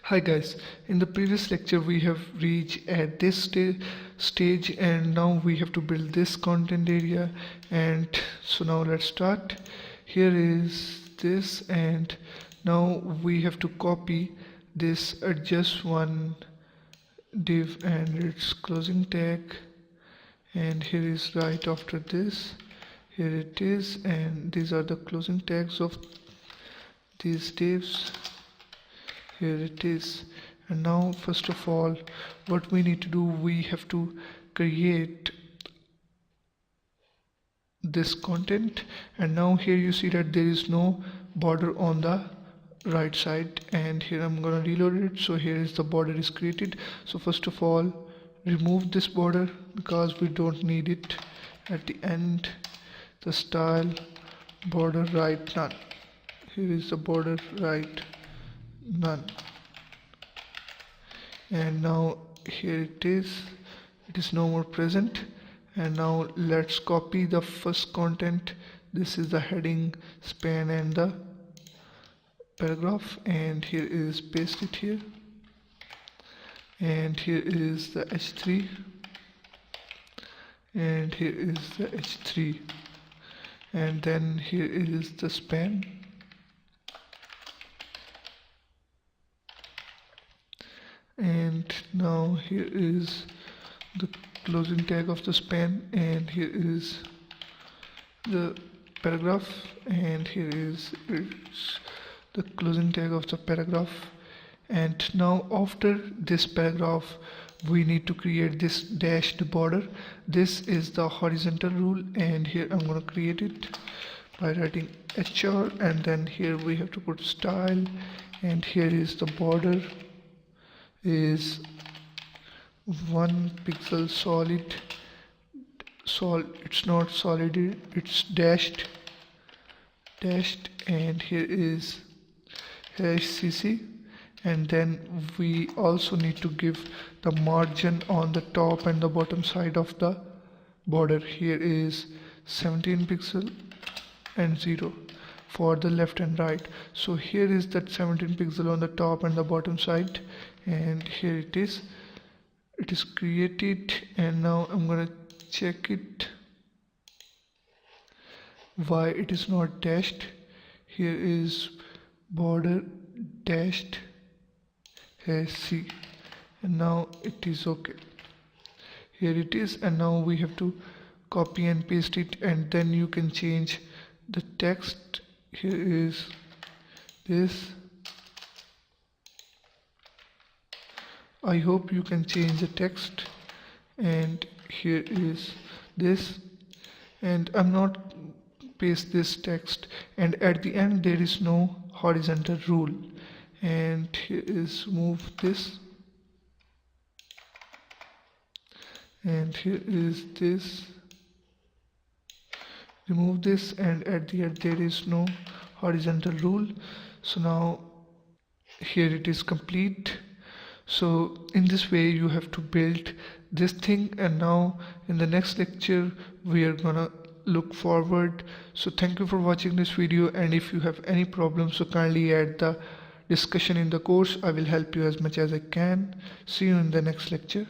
Hi guys, in the previous lecture we have reached at this stage and now we have to build this content area, and so now let's start. Here is this, and now we have to copy this adjust one div and its closing tag, and here is right after this. Here it is, and these are the closing tags of these divs. Here it is. And now first of all, what we need to do, we have to create this content, and now here you see that there is no border on the right side, and here I'm gonna reload it. So here is the border is created. So first of all, remove this border because we don't need it. At the end, the style border right none. Here is the border right none, and now here it is no more present. And now let's copy the first content. This is the heading, span and the paragraph, and here is paste it here, and here is the h3, and here is the h3, and then here is the span, and now here is the closing tag of the span, and here is the paragraph, and here is the closing tag of the paragraph. And now after this paragraph we need to create this dashed border. This is the horizontal rule, and here I'm going to create it by writing HR, and then here we have to put style, and here is the border is 1 pixel solid. It's not solid, it's dashed, and here is cc, and then we also need to give the margin on the top and the bottom side of the border. Here is 17 pixel and 0 for the left and right. So here is that 17 pixel on the top and the bottom side, and here it is created. And now I'm gonna check it why it is not dashed. Here is border dashed, C, and now it is okay. Here it is, and now we have to copy and paste it, and then you can change the text. Here is this. I hope you can change the text, and here is this, and I'm not paste this text, and at the end there is no horizontal rule, and here is move this, and here is this, remove this, and at the end there is no horizontal rule. So now here it is complete. So in this way you have to build this thing, and now in the next lecture we are gonna look forward. So thank you for watching this video, and if you have any problems, so kindly add the discussion in the course. I will help you as much as I can. See you in the next lecture.